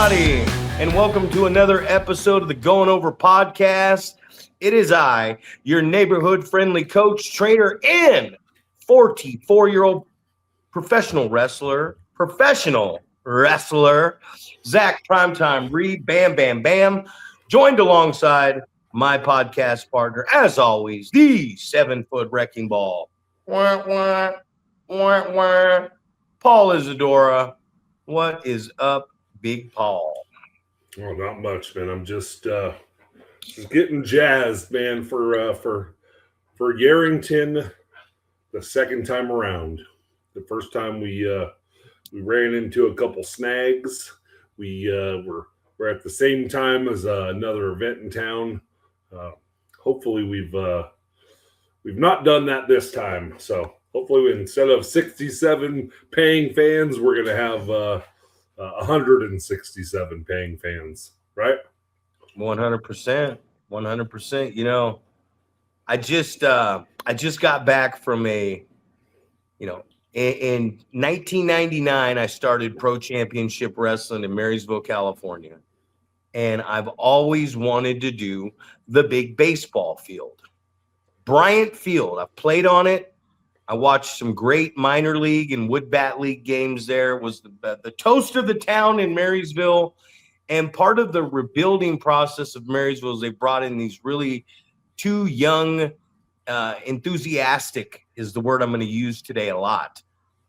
everybody, and welcome to another episode of the Going Over Podcast. It is I, your neighborhood-friendly coach, trainer, and 44-year-old professional wrestler, Zack Primetime Reeb, Bam Bam Bam, joined alongside my podcast partner, as always, the 7-foot wrecking ball, Paul Isadora. What is up, Big Paul? Oh, not much, man. I'm just getting jazzed, man, for Yarrington the second time around. The first time we ran into a couple snags. We're at the same time as another event in town. Hopefully we've not done that this time. So hopefully instead of 67 paying fans, we're gonna have 167 paying fans, right? 100%. You know, I just got back from in 1999, I started Pro Championship Wrestling in Marysville, California. And I've always wanted to do the big baseball field. Bryant Field. I've played on it. I watched some great minor league and wood bat league games there. It was the toast of the town in Marysville. And part of the rebuilding process of Marysville is they brought in these really two young, enthusiastic is the word I'm going to use today a lot,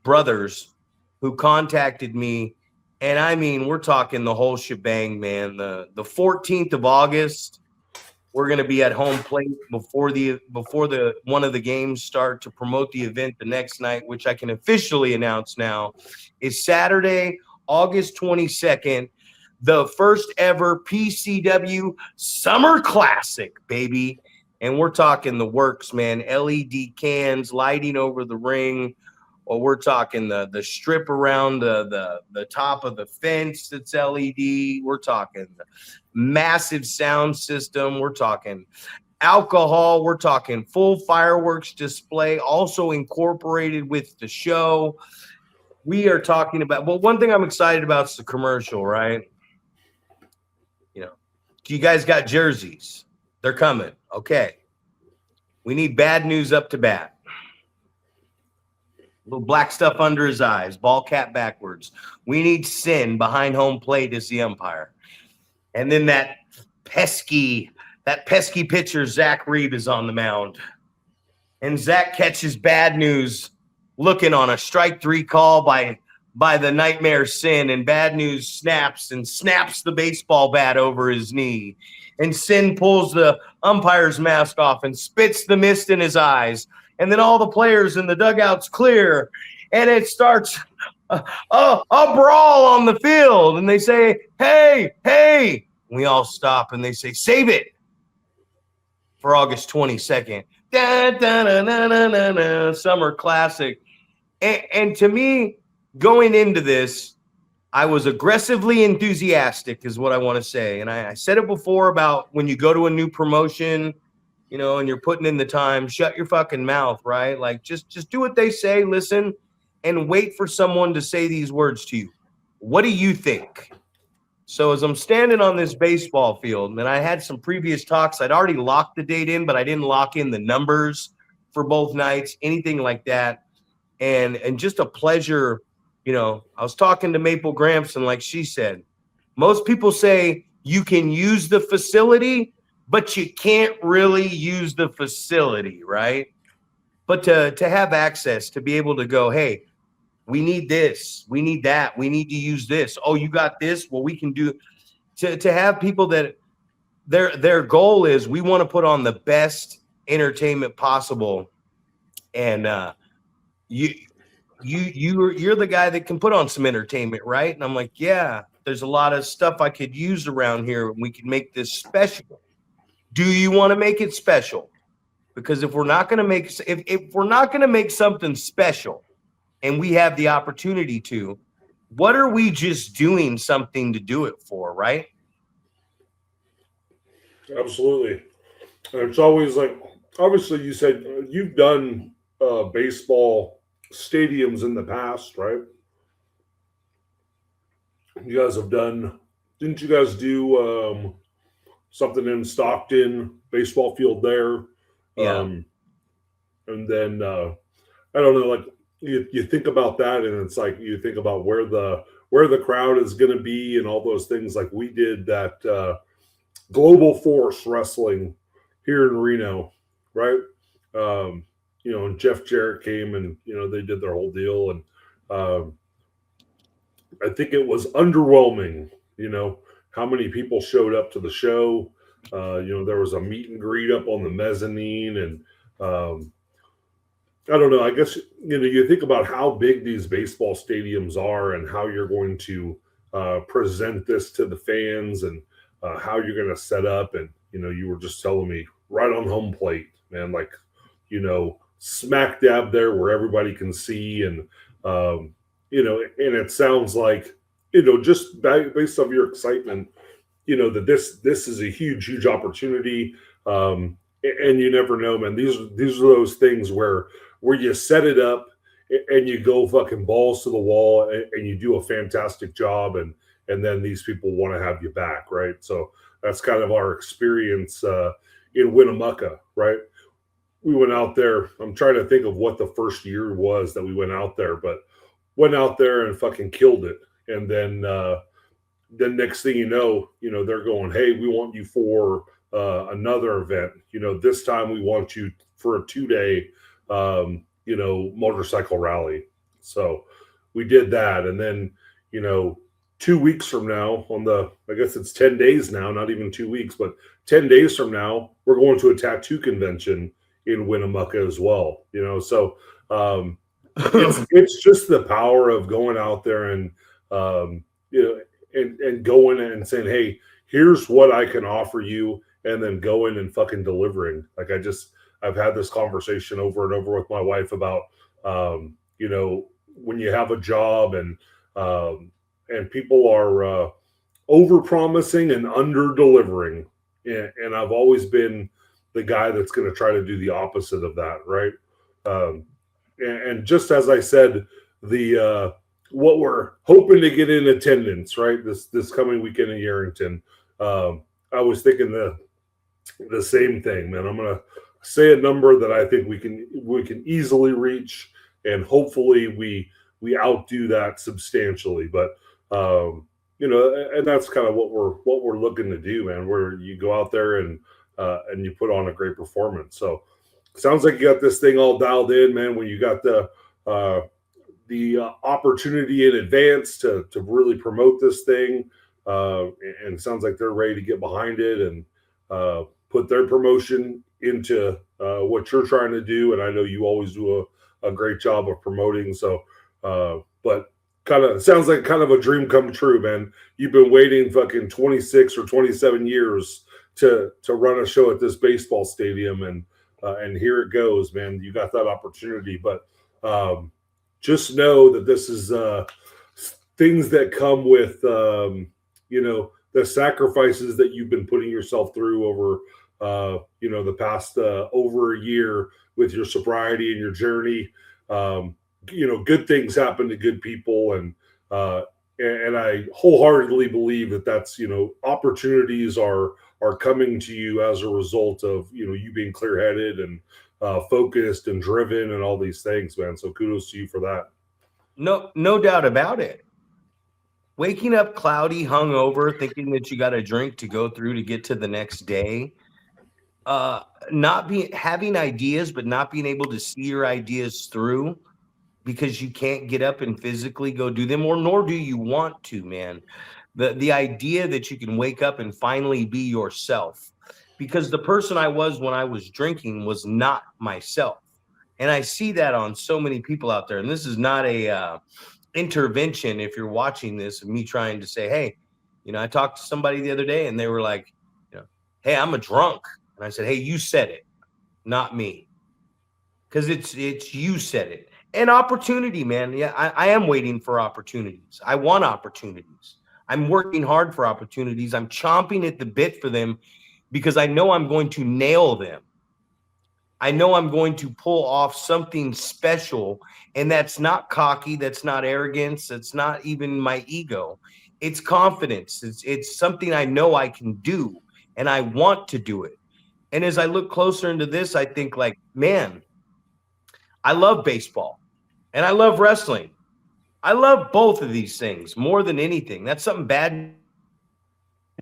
brothers who contacted me. And I mean, we're talking the whole shebang, man. The 14th of August, we're going to be at home plate before one of the games start to promote the event the next night, which I can officially announce now is Saturday, August 22nd, the first ever PCW Summer Classic, baby. And we're talking the works, man. LED cans, lighting over the ring. Or we're talking the strip around the top of the fence that's LED. We're talking the massive sound system. We're talking alcohol. We're talking full fireworks display, also incorporated with the show. We are talking about, well, one thing I'm excited about is the commercial, right? You know, you guys got jerseys. They're coming. Okay. We need bad news up to bat. Little black stuff under his eyes, ball cap backwards. We need Sin behind home plate as the umpire. And then that pesky pitcher, Zach Reeb, is on the mound. And Zach catches bad news looking on a strike 3 call by the nightmare Sin, and bad news snaps the baseball bat over his knee. And Sin pulls the umpire's mask off and spits the mist in his eyes. And then all the players in the dugouts clear, and it starts a brawl on the field. And they say, hey. And we all stop, and they say, save it for August 22nd. Summer Classic. And to me, going into this, I was aggressively enthusiastic is what I want to say. And I said it before about when you go to a new promotion, you know, and you're putting in the time, shut your fucking mouth, right? Like, just do what they say, listen, and wait for someone to say these words to you. What do you think? So as I'm standing on this baseball field, and I had some previous talks, I'd already locked the date in, but I didn't lock in the numbers for both nights, anything like that. And just a pleasure, you know, I was talking to Maple Gramps, and like she said, most people say you can use the facility, but you can't really use the facility, right? But to have access, to be able to go, hey, we need this, we need that, we need to use this. Oh, you got this? Well, we can do to have people that their goal is we want to put on the best entertainment possible. And you're the guy that can put on some entertainment, right? And I'm like, yeah, there's a lot of stuff I could use around here. We could make this special. Do you want to make it special? Because if we're not going to make something special, and we have the opportunity to, what are we just doing something to do it for, right? Absolutely. And it's always like, obviously you said you've done baseball stadiums in the past, right? You guys have done didn't you guys do something in Stockton, baseball field there? Yeah. And then I don't know, like you think about that, and it's like you think about where the crowd is going to be and all those things. Like we did that Global Force Wrestling here in Reno, right? And Jeff Jarrett came, and they did their whole deal, and I think it was underwhelming. How many people showed up to the show. There was a meet and greet up on the mezzanine, and I don't know. I guess you think about how big these baseball stadiums are and how you're going to present this to the fans, and how you're going to set up. And you were just telling me right on home plate, man, like smack dab there where everybody can see, and and it sounds like just based off your excitement, that this is a huge opportunity. And you never know, man. These are those things where you set it up and you go fucking balls to the wall, and you do a fantastic job, and then these people want to have you back, right? So that's kind of our experience in Winnemucca, right? We went out there. I'm trying to think of what the first year was that we went out there, but went out there and fucking killed it. And then next thing you know, they're going, hey, we want you for another event. This time we want you for a 2-day, motorcycle rally. So we did that. And then, 2 weeks from now I guess it's 10 days now, not even 2 weeks, but 10 days from now, we're going to a tattoo convention in Winnemucca as well. So it's just the power of going out there and, and going and saying, hey, here's what I can offer you. And then going and fucking delivering. Like I've had this conversation over and over with my wife about, when you have a job and people are over promising and under delivering. And I've always been the guy that's going to try to do the opposite of that. Right. And just as I said, what we're hoping to get in attendance, right? This coming weekend in Yerington. I was thinking the same thing, man. I'm going to say a number that I think we can easily reach, and hopefully we outdo that substantially. But and that's kind of what we're looking to do, man. Where you go out there and you put on a great performance. So sounds like you got this thing all dialed in, man. When you got the opportunity in advance to really promote this thing, and it sounds like they're ready to get behind it and put their promotion into what you're trying to do. And I know you always do a great job of promoting. So, but sounds like kind of a dream come true, man. You've been waiting fucking 26 or 27 years to run a show at this baseball stadium, and here it goes, man. You got that opportunity, but just know that this is things that come with the sacrifices that you've been putting yourself through over the past over a year with your sobriety and your journey. Good things happen to good people, and I wholeheartedly believe that that's opportunities are coming to you as a result of you being clear-headed and focused and driven and all these things, man. So kudos to you for that. No doubt about it. Waking up cloudy, hungover, thinking that you got a drink to go through to get to the next day, having ideas but not being able to see your ideas through because you can't get up and physically go do them, nor do you want to, man. The idea that you can wake up and finally be yourself, because the person I was when I was drinking was not myself. And I see that on so many people out there. And this is not a intervention, if you're watching this, of me trying to say, hey, I talked to somebody the other day and they were like, hey, I'm a drunk. And I said, hey, you said it, not me. Because it's you said it. And opportunity, man. Yeah, I am waiting for opportunities. I want opportunities. I'm working hard for opportunities. I'm chomping at the bit for them because I know I'm going to nail them. I know I'm going to pull off something special, and that's not cocky. That's not arrogance. That's not even my ego. It's confidence. It's something I know I can do, and I want to do it. And as I look closer into this, I think like, man, I love baseball and I love wrestling. I love both of these things more than anything. That's something bad.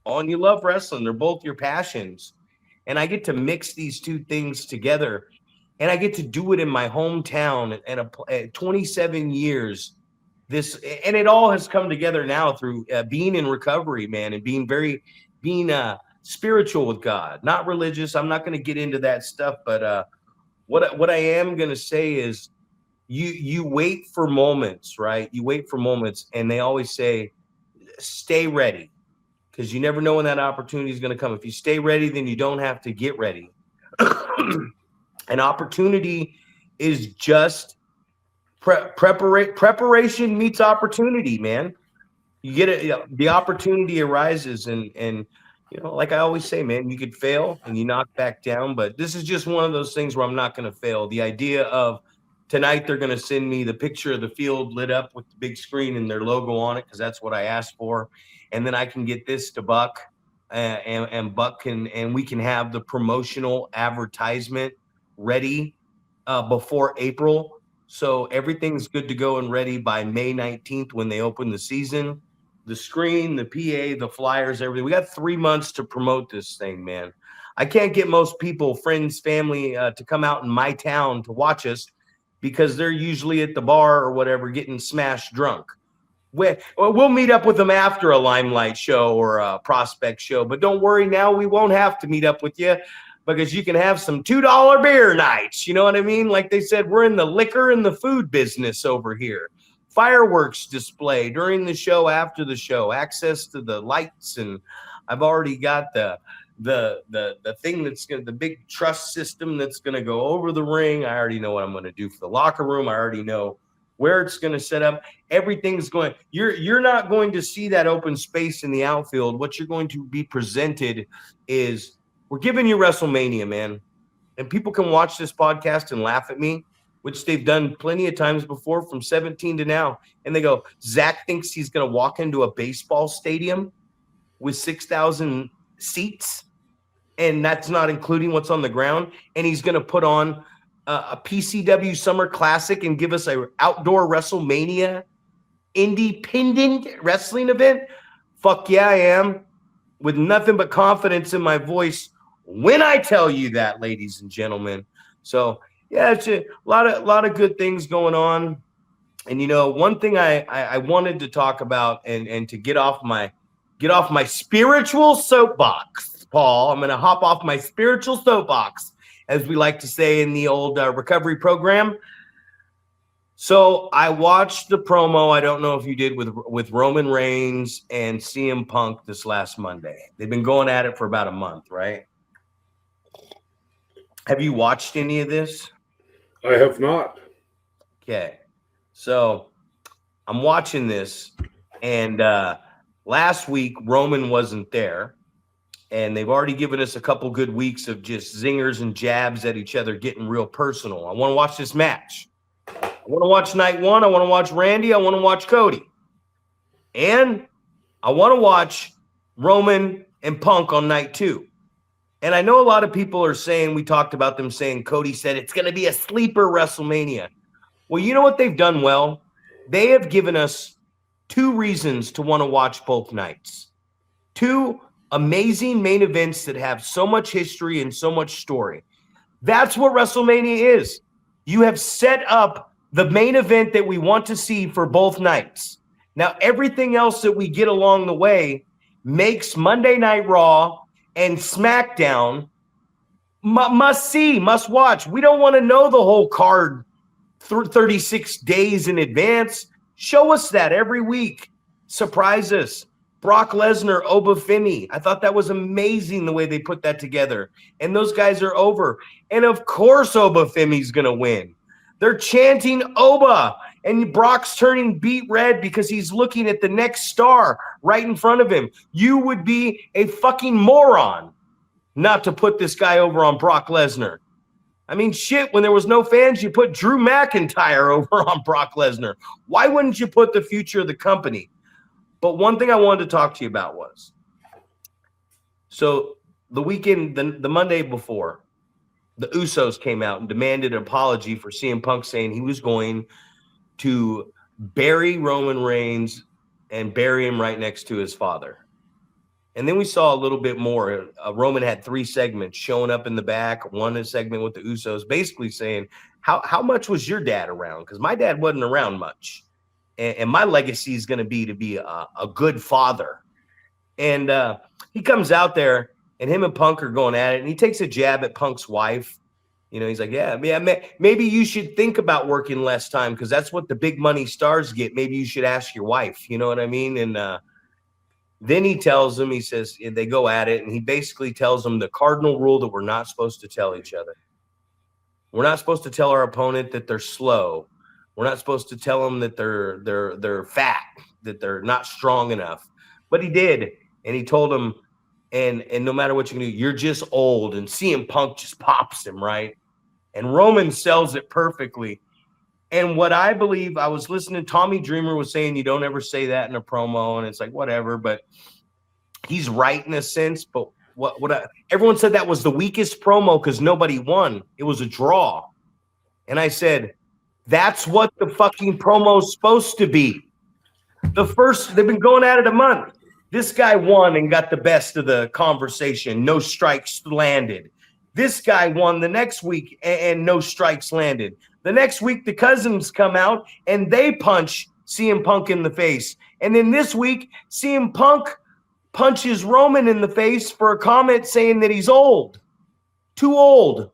And you love wrestling. They're both your passions. And I get to mix these two things together, and I get to do it in my hometown and 27 years. And it all has come together now through being in recovery, man, and being spiritual with God, not religious. I'm not going to get into that stuff, but what I am going to say is you wait for moments, right? You wait for moments, and they always say, stay ready, because you never know when that opportunity is going to come. If you stay ready, then you don't have to get ready. An opportunity is just preparation meets opportunity, man. You get it. The opportunity arises, and you know, like I always say, man, you could fail and you knock back down, but this is just one of those things where I'm not going to fail. The idea of tonight, they're going to send me the picture of the field lit up with the big screen and their logo on it, because that's what I asked for. And then I can get this to Buck, and Buck and we can have the promotional advertisement ready before April. So everything's good to go and ready by May 19th when they open the season. The screen, the PA, the flyers, everything. We got 3 months to promote this thing, man. I can't get most people, friends, family, to come out in my town to watch us, because they're usually at the bar or whatever getting smashed drunk. We'll meet up with them after a Limelight show or a Prospect show, but don't worry, now we won't have to meet up with you, because you can have some $2 beer nights. You know what I mean? Like they said, we're in the liquor and the food business over here. Fireworks display during the show, after the show, access to the lights, and I've already got the thing the big truss system that's going to go over the ring. I already know what I'm going to do for the locker room. I already know where it's going to set up. Everything's going. You're not going to see that open space in the outfield. What you're going to be presented is, we're giving you WrestleMania, man. And people can watch this podcast and laugh at me, which they've done plenty of times before, from 17 to now. And they go, Zach thinks he's going to walk into a baseball stadium with 6,000 seats, and that's not including what's on the ground, and he's going to put on a PCW Summer Classic and give us a outdoor WrestleMania independent wrestling event. Fuck yeah, I am, with nothing but confidence in my voice when I tell you that, ladies and gentlemen. So yeah, it's a lot of good things going on. And you know, one thing I wanted to talk about and to get off my spiritual soapbox, Paul. I'm going to hop off my spiritual soapbox, as we like to say in the old recovery program. So I watched the promo. I don't know if you did, with Roman Reigns and CM Punk this last Monday. They've been going at it for about a month, right? Have you watched any of this? I have not. Okay. So I'm watching this, and last week Roman wasn't there. And they've already given us a couple good weeks of just zingers and jabs at each other, getting real personal. I want to watch this match. I want to watch night one. I want to watch Randy. I want to watch Cody. And I want to watch Roman and Punk on night two. And I know a lot of people are saying, we talked about them saying, Cody said it's going to be a sleeper WrestleMania. Well, you know what they've done well? They have given us 2 reasons to want to watch both nights. 2 amazing main events that have so much history and so much story. That's what WrestleMania is. You have set up the main event that we want to see for both nights. Now, everything else that we get along the way makes Monday Night Raw and SmackDown must see, must watch. We don't want to know the whole card 36 days in advance. Show us that every week. Surprise us. Brock Lesnar, Oba Femi. I thought that was amazing the way they put that together. And those guys are over. And of course Oba Femi's going to win. They're chanting Oba. And Brock's turning beet red because he's looking at the next star right in front of him. You would be a fucking moron not to put this guy over on Brock Lesnar. I mean, shit, when there was no fans, you put Drew McIntyre over on Brock Lesnar. Why wouldn't you put the future of the company? But one thing I wanted to talk to you about was, so the weekend, the Monday before, the Usos came out and demanded an apology for CM Punk saying he was going to bury Roman Reigns and bury him right next to his father. And then we saw a little bit more. Roman had 3 segments showing up in the back, one segment with the Usos, basically saying, how much was your dad around? Because my dad wasn't around much. And my legacy is going to be a good father. And he comes out there, and him and Punk are going at it, and he takes a jab at Punk's wife. You know, he's like, yeah, maybe you should think about working less time because that's what the big money stars get. Maybe you should ask your wife. You know what I mean? And then he tells them, he says, they go at it, and he basically tells them the cardinal rule that we're not supposed to tell each other. We're not supposed to tell our opponent that they're slow. We're not supposed to tell them that they're fat, that they're not strong enough. But he did, and he told them, and no matter what you can do, you're just old. And CM Punk just pops him, right? And Roman sells it perfectly. And what I believe, I was listening, Tommy Dreamer was saying you don't ever say that in a promo, and it's like whatever, but he's right in a sense. But everyone said that was the weakest promo because nobody won. It was a draw. And I said, that's what the fucking promo is supposed to be. They've been going at it a month. This guy won and got the best of the conversation. No strikes landed. This guy won the next week and no strikes landed. The next week, the cousins come out and they punch CM Punk in the face. And then this week, CM Punk punches Roman in the face for a comment saying that he's old. Too old.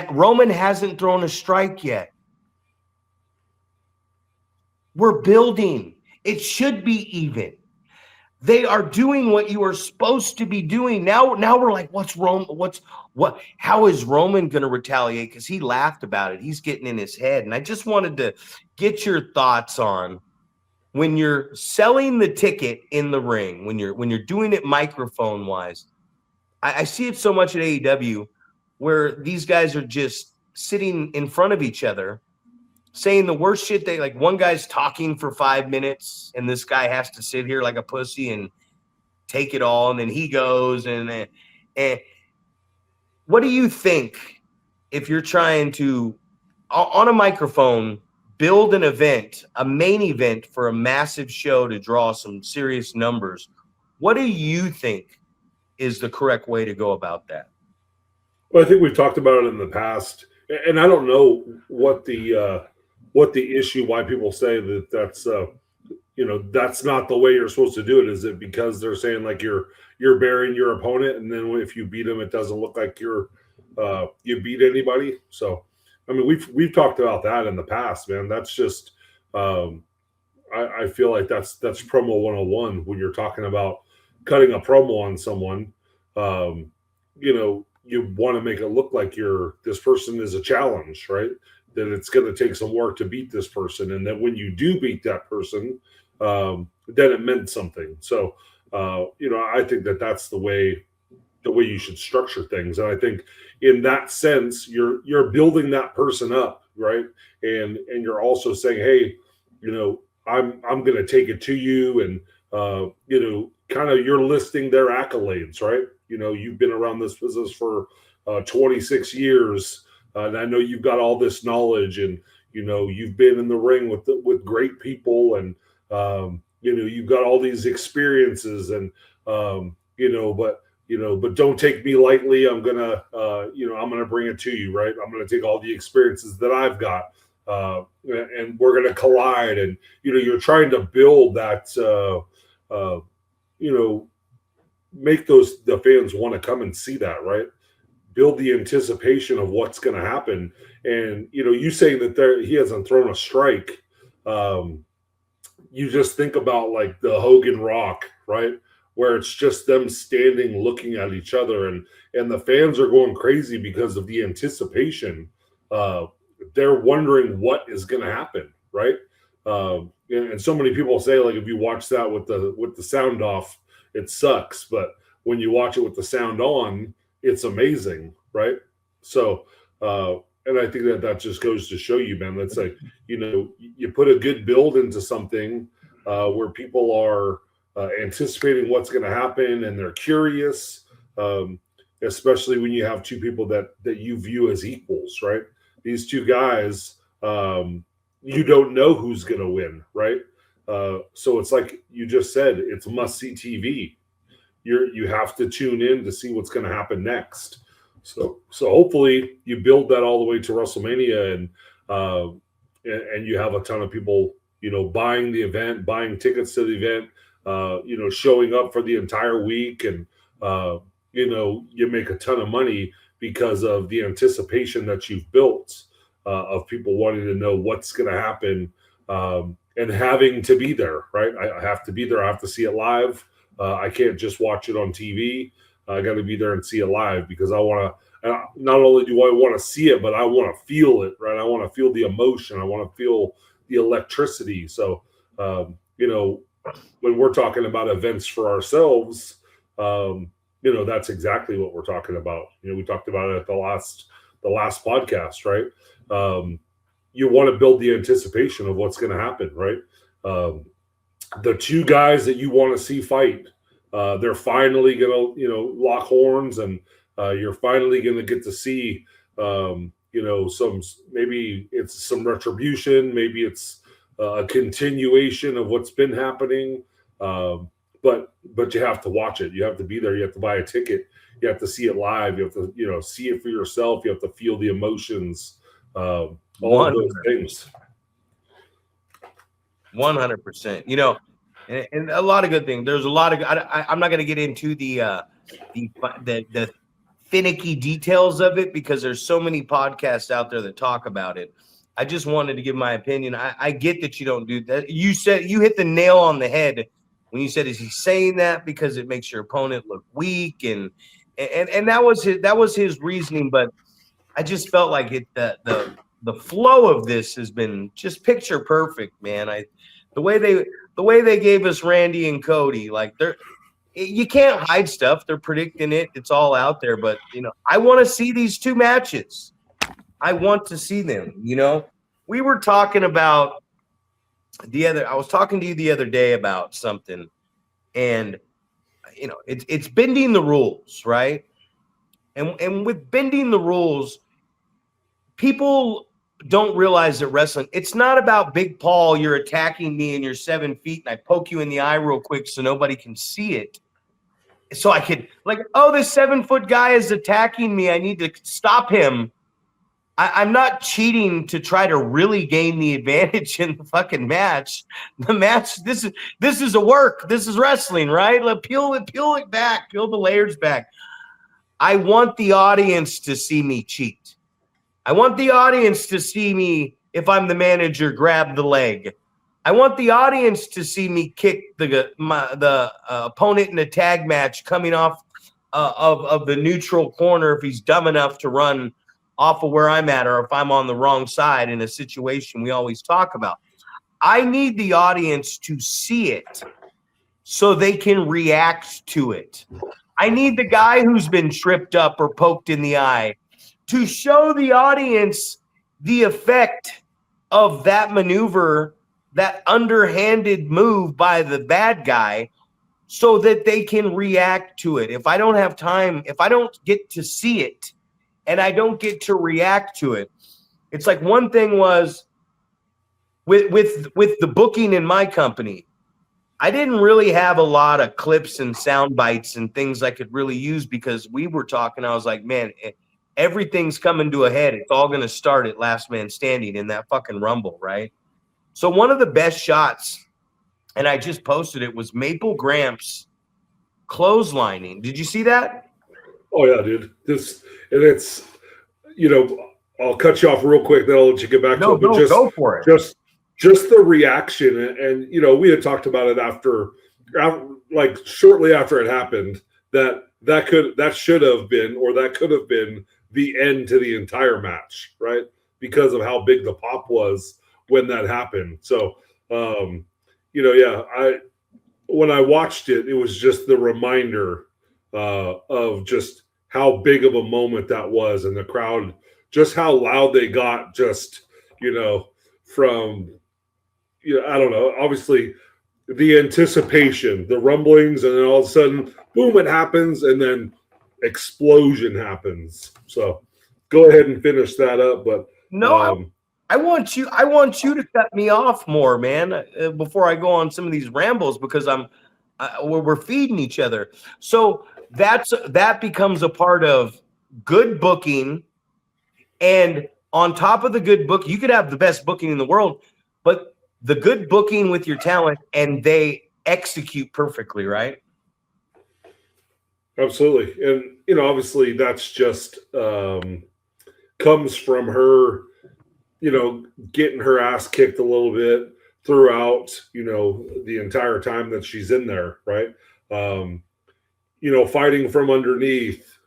Roman hasn't thrown a strike yet. We're building. It should be even. They are doing what you are supposed to be doing. Now we're like, how is Roman going to retaliate? Because he laughed about it. He's getting in his head. And I just wanted to get your thoughts on when you're selling the ticket in the ring, when you're doing it microphone wise. I see it so much at AEW where these guys are just sitting in front of each other saying the worst shit. Like one guy's talking for 5 minutes and this guy has to sit here like a pussy and take it all. And then he goes and what do you think if you're trying to, on a microphone, build an event, a main event for a massive show to draw some serious numbers? What do you think is the correct way to go about that? Well, I think we've talked about it in the past, and I don't know what the issue, why people say that's that's not the way you're supposed to do it. Is it because they're saying like you're burying your opponent, and then if you beat them, it doesn't look like you beat anybody? So, I mean, we've talked about that in the past, man. That's just I feel like that's promo 101 when you're talking about cutting a promo on someone. You want to make it look like this person is a challenge, right? That it's going to take some work to beat this person, and that when you do beat that person, then it meant something. So, I think that's the way you should structure things. And I think in that sense, you're building that person up, right? And you're also saying, hey, I'm going to take it to you, and kind of you're listing their accolades, right? You've been around this business for 26 years. And I know you've got all this knowledge, and you've been in the ring with great people, and you've got all these experiences, and but don't take me lightly. I'm gonna bring it to you, right? I'm gonna take all the experiences that I've got, and we're gonna collide, and you're trying to build that, make the fans want to come and see that, right? Build the anticipation of what's going to happen. And, you saying that he hasn't thrown a strike. You just think about like the Hogan Rock, right? Where it's just them standing, looking at each other, and the fans are going crazy because of the anticipation. They're wondering what is going to happen, right? And so many people say, like, if you watch that with the sound off, it sucks. But when you watch it with the sound on, it's amazing, right? So, and I think that just goes to show you, man, that's like, you put a good build into something, where people are anticipating what's going to happen and they're curious, especially when you have two people that you view as equals, right? These two guys, you don't know who's going to win, right? So it's like you just said, it's must-see TV. You have to tune in to see what's going to happen next. So hopefully you build that all the way to WrestleMania, and you have a ton of people, buying the event, buying tickets to the event, showing up for the entire week, and you make a ton of money because of the anticipation that you've built of people wanting to know what's going to happen, and having to be there, right? I have to be there. I have to see it live. I can't just watch it on TV. I got to be there and see it live, because I want to, not only do I want to see it, but I want to feel it, right? I want to feel the emotion. I want to feel the electricity. So, when we're talking about events for ourselves, that's exactly what we're talking about. We talked about it at the last podcast, right? You want to build the anticipation of what's going to happen, right? The two guys that you want to see fight, they're finally going to, lock horns, and you're finally going to get to see, maybe it's some retribution, maybe it's a continuation of what's been happening. But you have to watch it. You have to be there. You have to buy a ticket. You have to see it live. You have to, see it for yourself. You have to feel the emotions, all of those things. 100%. And a lot of good things. There's a lot of. I'm not going to get into the finicky details of it, because there's so many podcasts out there that talk about it. I just wanted to give my opinion. I get that you don't do that. You hit the nail on the head when you said, is he saying that because it makes your opponent look weak? And that was his reasoning. But I just felt like the flow of this has been just picture perfect, man. The way they gave us Randy and Cody, like you can't hide stuff. They're predicting it. It's all out there. But I want to see these two matches. I want to see them. We were talking about I was talking to you the other day about something, and it's bending the rules, right? And with bending the rules, people don't realize that wrestling, it's not about Big Paul, you're attacking me and you're 7 feet and I poke you in the eye real quick so nobody can see it. So I could, this 7-foot guy is attacking me, I need to stop him. I'm not cheating to try to really gain the advantage in the fucking match. The match, this is a work. This is wrestling, right? Peel it back, peel the layers back. I want the audience to see me cheat. I want the audience to see me, if I'm the manager, grab the leg. I want the audience to see me kick the opponent in a tag match coming off of the neutral corner if he's dumb enough to run off of where I'm at, or if I'm on the wrong side in a situation we always talk about. I need the audience to see it so they can react to it. I need the guy who's been tripped up or poked in the eye to show the audience the effect of that maneuver, that underhanded move by the bad guy, so that they can react to it. If I don't have time, if I don't get to see it and I don't get to react to it, it's like one thing was with the booking in my company, I didn't really have a lot of clips and sound bites and things I could really use, because we were talking, I was like, man, everything's coming to a head. It's all going to start at last man standing in that fucking Rumble, right? So one of the best shots, and I just posted it, was Maple Gramps clotheslining. Did you see that? Oh yeah, dude. It's I'll cut you off real quick, then I'll let you get back to it. But go for it. Just the reaction, and we had talked about it after shortly after it happened, that should have been, or that could have been, the end to the entire match, right? Because of how big the pop was when that happened. So, when I watched it, it was just the reminder of just how big of a moment that was, and the crowd, just how loud they got, from, I don't know, obviously the anticipation, the rumblings, and then all of a sudden, boom, it happens, and then explosion happens. So go ahead and finish that up. But no, I want you to cut me off more, man, before I go on some of these rambles, because we're feeding each other. So that becomes a part of good booking, and on top of the good book, you could have the best booking in the world, but the good booking with your talent, and they execute perfectly, right? Absolutely. And, obviously that's just comes from her, getting her ass kicked a little bit throughout, the entire time that she's in there, right? Fighting from underneath,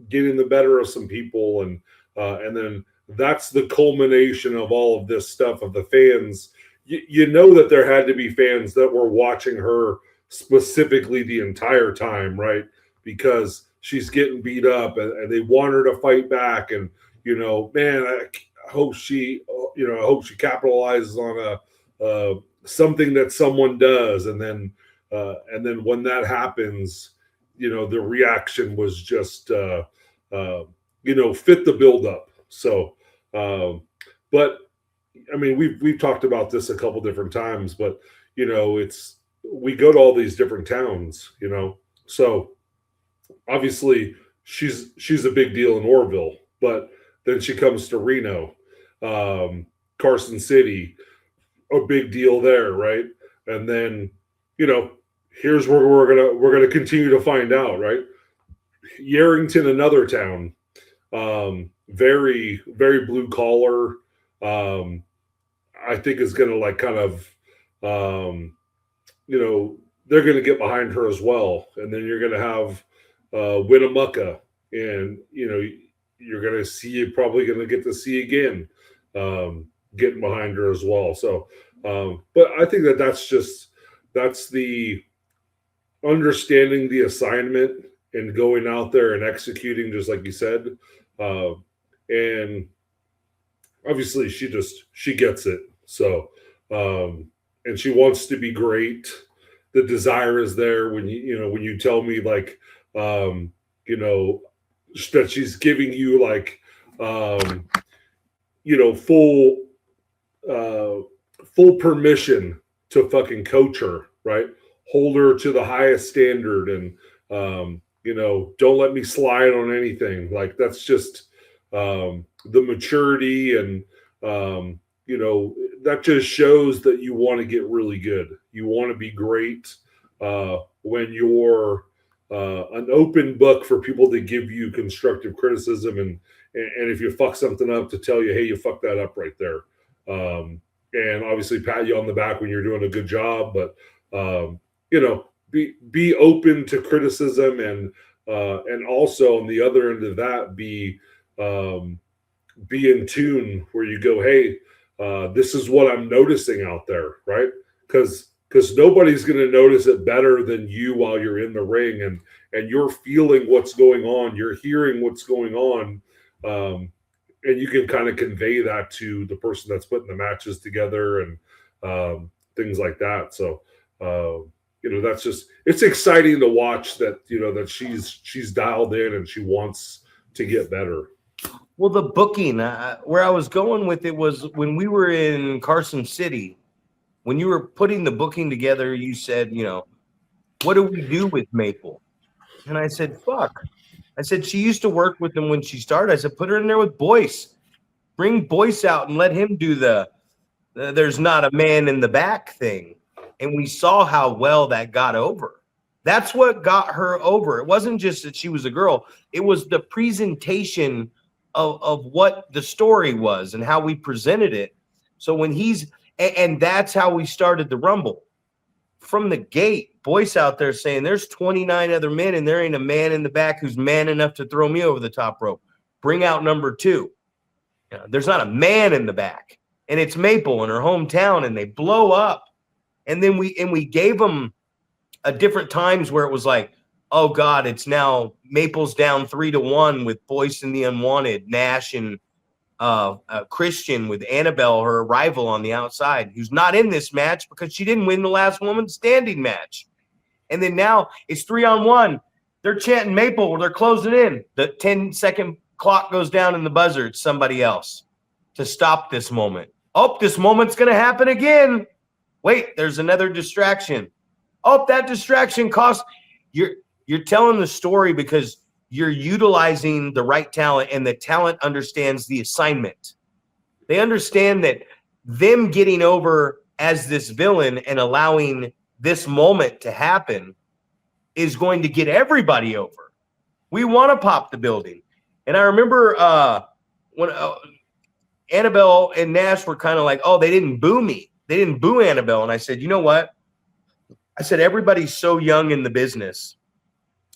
getting the better of some people. And then that's the culmination of all of this stuff of the fans. You know that there had to be fans that were watching her specifically the entire time, right? Because she's getting beat up and they want her to fight back. And, man, I hope she capitalizes on something that someone does. And then when that happens, the reaction was just, fit the buildup. So, but I mean, we've talked about this a couple different times, but we go to all these different towns, so obviously she's a big deal in Orville, but then she comes to Reno, Carson City, a big deal there, right? And then here's where we're gonna continue to find out, right? Yerington, another town, very very blue collar. I think is going to kind of, they're going to get behind her as well. And then you're going to have Winnemucca, and, you're going to probably going to get to see again, getting behind her as well. So, but I think that's the understanding the assignment and going out there and executing, just like you said. And obviously she gets it. So, and she wants to be great. The desire is there when when you tell me that she's giving you full permission to fucking coach her, right? Hold her to the highest standard, and don't let me slide on anything. That's just the maturity, and that just shows that you want to get really good. You want to be great when you're an open book for people to give you constructive criticism, and if you fuck something up, to tell you, hey, you fucked that up right there, and obviously pat you on the back when you're doing a good job. But be open to criticism, and also on the other end of that, be in tune where you go, hey, this is what I'm noticing out there, right? Because nobody's going to notice it better than you while you're in the ring, and you're feeling what's going on, you're hearing what's going on, and you can kind of convey that to the person that's putting the matches together, and things like that. So that's just, it's exciting to watch that that she's dialed in and she wants to get better. Well, the booking, where I was going with it was when we were in Carson City, when you were putting the booking together, you said, what do we do with Maple? And I said, fuck. I said, she used to work with them when she started. I said, put her in there with Boyce. Bring Boyce out and let him do the there's not a man in the back thing. And we saw how well that got over. That's what got her over. It wasn't just that she was a girl. It was the presentation of what the story was and how we presented it. So when and that's how we started the Rumble. From the gate, Boyce out there saying there's 29 other men and there ain't a man in the back who's man enough to throw me over the top rope. Bring out number 2. There's not a man in the back. And it's Maple in her hometown, and they blow up. And then we gave them a different times where it was like, oh God, it's now Maple's down 3-1 with Boyce and the Unwanted, Nash and Christian with Annabelle, her rival on the outside, who's not in this match because she didn't win the last woman standing match. And then now it's 3-on-1. They're chanting Maple. They're closing in. The 10-second clock goes down in the buzzer. It's somebody else to stop this moment. Oh, this moment's going to happen again. Wait, there's another distraction. Oh, that distraction costs. You're telling the story because you're utilizing the right talent, and the talent understands the assignment. They understand that them getting over as this villain and allowing this moment to happen is going to get everybody over. We want to pop the building. And I remember when Annabelle and Nash were kind of like, oh, they didn't boo me. They didn't boo Annabelle. And I said, you know what? I said, everybody's so young in the business.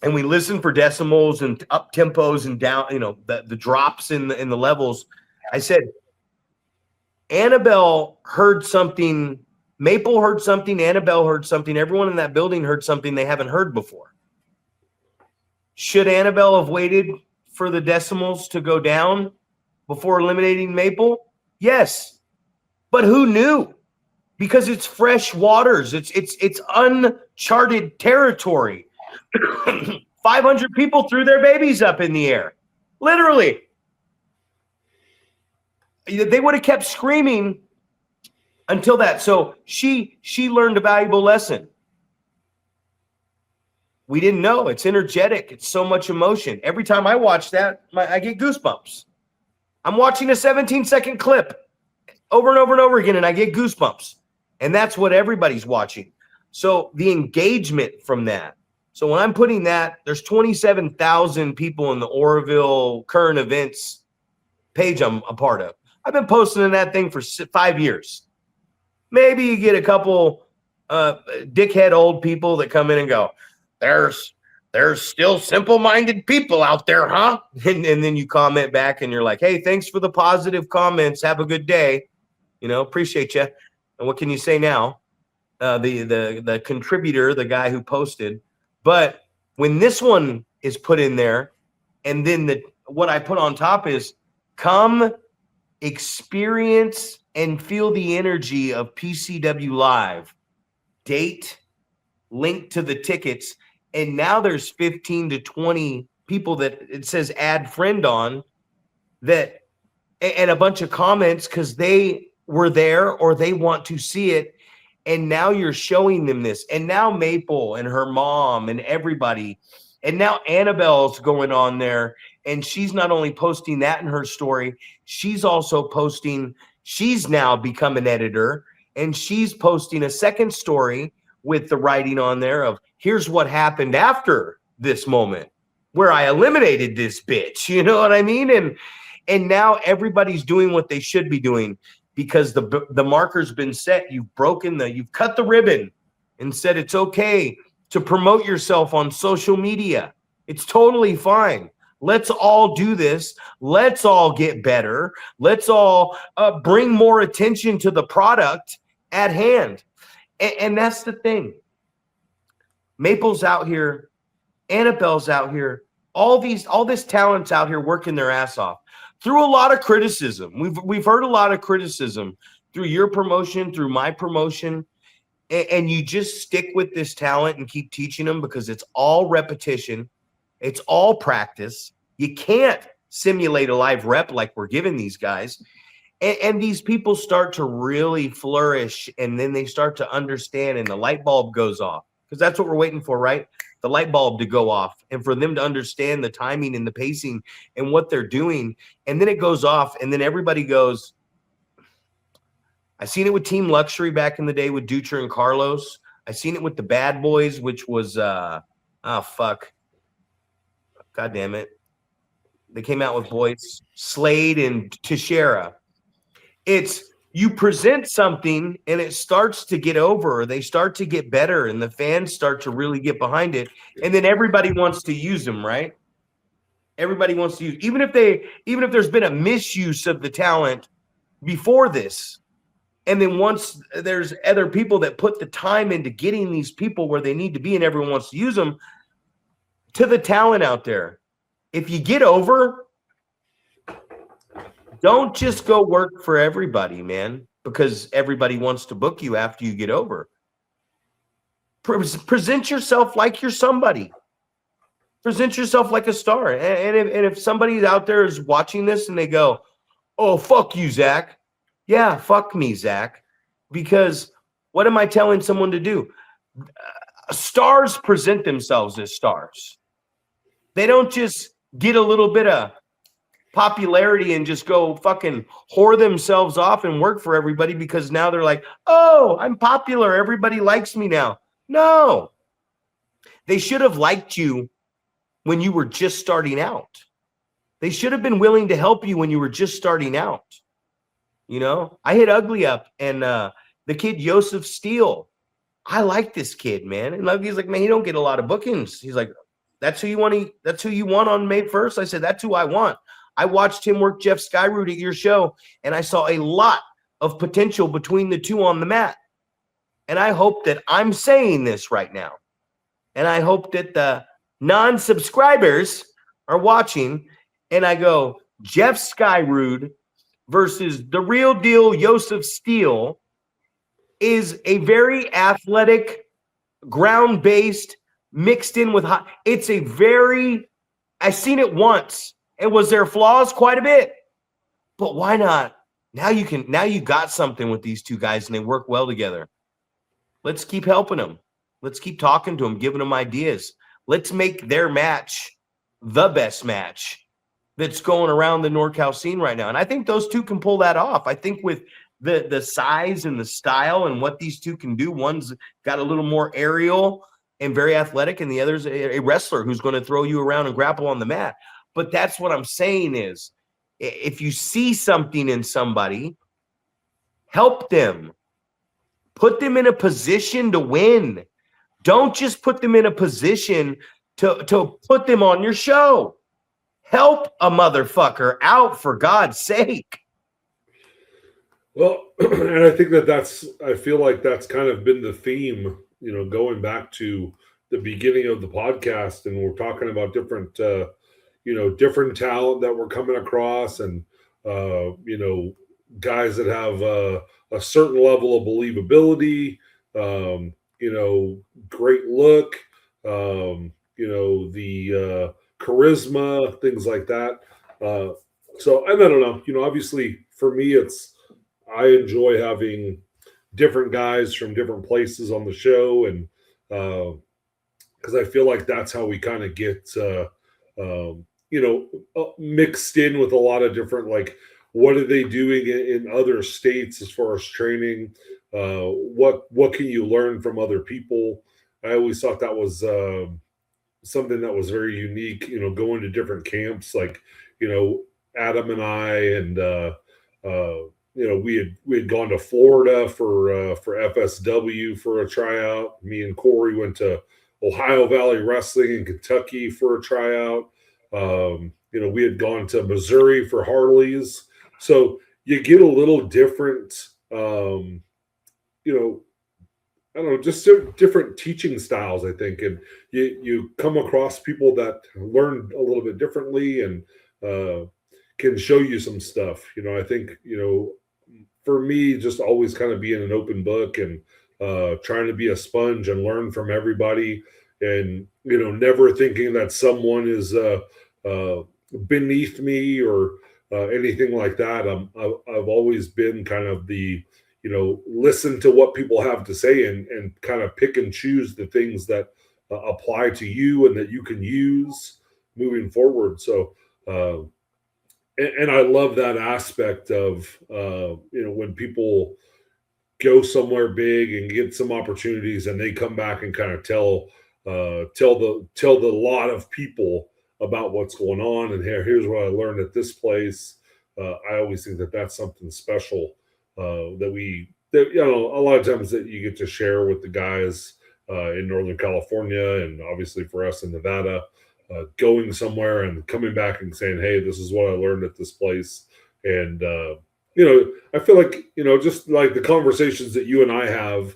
And we listen for decimals and up tempos and down, the drops in the levels. I said, Annabelle heard something. Maple heard something. Annabelle heard something. Everyone in that building heard something they haven't heard before. Should Annabelle have waited for the decimals to go down before eliminating Maple? Yes. But who knew? Because it's fresh waters. It's uncharted territory. 500 people threw their babies up in the air. Literally. They would have kept screaming until that. So she learned a valuable lesson. We didn't know. It's energetic. It's so much emotion. Every time I watch that, I get goosebumps. I'm watching a 17-second clip over and over and over again, and I get goosebumps. And that's what everybody's watching. So the engagement from that. So when I'm putting that, there's 27,000 people in the Oroville current events page I'm a part of. I've been posting in that thing for 5 years. Maybe you get a couple dickhead old people that come in and go, there's still simple-minded people out there, huh? And then you comment back and you're like, hey, thanks for the positive comments. Have a good day. Appreciate you. And what can you say now? The contributor, the guy who posted. But when this one is put in there, and then what I put on top is come experience and feel the energy of PCW Live. Date, link to the tickets. And now there's 15 to 20 people that it says add friend on that, and a bunch of comments because they were there or they want to see it. And now you're showing them this. And now Maple and her mom and everybody. And now Annabelle's going on there. And she's not only posting that in her story, she's also posting, she's now become an editor. And she's posting a second story with the writing on there of here's what happened after this moment where I eliminated this bitch. You know what I mean? And now everybody's doing what they should be doing. Because the marker's been set, you've cut the ribbon and said it's okay to promote yourself on social media. It's totally fine. Let's all do this. Let's all get better. Let's all bring more attention to the product at hand. And that's the thing. Maple's out here. Annabelle's out here. All this talent's out here working their ass off. Through a lot of criticism. We've heard a lot of criticism through your promotion, through my promotion, and you just stick with this talent and keep teaching them because it's all repetition. It's all practice. You can't simulate a live rep like we're giving these guys. And these people start to really flourish, and then they start to understand, and the light bulb goes off because that's what we're waiting for, right? The light bulb to go off and for them to understand the timing and the pacing and what they're doing. And then it goes off and then everybody goes, I seen it with Team Luxury back in the day with Dutra and Carlos. I seen it with the Bad Boys, which was, God damn it. They came out with boys, Slade and Teixeira. It's, you present something and it starts to get over, or they start to get better and the fans start to really get behind it. And then everybody wants to use them, right? Everybody wants to use, even if there's been a misuse of the talent before this. And then once there's other people that put the time into getting these people where they need to be and everyone wants to use them, to the talent out there, if you get over, Don't just go work for everybody, man, because everybody wants to book you after you get over. Present yourself like you're somebody. Present yourself like a star. And if somebody out there is watching this and they go, oh, fuck you, Zach. Yeah, fuck me, Zach. Because what am I telling someone to do? Stars present themselves as stars. They don't just get a little bit of popularity and just go fucking whore themselves off and work for everybody because now they're like, oh, I'm popular. Everybody likes me now. No. They should have liked you when you were just starting out. They should have been willing to help you when you were just starting out. You know, I hit Ugly up and the kid Joseph Steele. I like this kid, man. And Ugly's like, man, he don't get a lot of bookings. He's like, that's who you want. That's who you want on May 1st. I said, that's who I want. I watched him work Jeff Skyroot at your show, and I saw a lot of potential between the two on the mat. And I hope that I'm saying this right now. And I hope that the non-subscribers are watching, and I go, Jeff Skyroot versus the real deal Joseph Steele is a very athletic, ground-based, mixed in with hot. It's a very, I've seen it once. And was there flaws? Quite a bit. But why not? Now you got something with these two guys and they work well together. Let's keep helping them. Let's keep talking to them, giving them ideas. Let's make their match the best match that's going around the NorCal scene right now. And I think those two can pull that off. I think with the size and the style and what these two can do, one's got a little more aerial and very athletic, and the other's a wrestler who's going to throw you around and grapple on the mat. But that's what I'm saying is, if you see something in somebody, help them. Put them in a position to win. Don't just put them in a position to put them on your show. Help a motherfucker out, for God's sake. Well, and I think I feel like that's kind of been the theme, you know, going back to the beginning of the podcast, and we're talking about different different talent that we're coming across, and guys that have a certain level of believability, great look, the charisma, things like that. So I don't know, obviously for me, I enjoy having different guys from different places on the show, and because I feel like that's how we kind of get mixed in with a lot of different, like, what are they doing in other states as far as training? What can you learn from other people? I always thought that was something that was very unique, going to different camps, like, Adam and I, and we had gone to Florida for FSW for a tryout. Me and Corey went to Ohio Valley Wrestling in Kentucky for a tryout. We had gone to Missouri for Harley's. So you get a little different, I don't know, just different teaching styles, I think. And you come across people that learn a little bit differently and can show you some stuff. I think, for me, just always kind of being an open book and trying to be a sponge and learn from everybody, and, never thinking that someone is beneath me or anything like that. I've always been kind of the, listen to what people have to say and kind of pick and choose the things that apply to you and that you can use moving forward. So, and I love that aspect of, when people go somewhere big and get some opportunities and they come back and kind of tell the lot of people about what's going on, and here's what I learned at this place. I always think that that's something special that a lot of times that you get to share with the guys in Northern California, and obviously for us in Nevada, going somewhere and coming back and saying, hey, this is what I learned at this place. And, I feel like, just like the conversations that you and I have,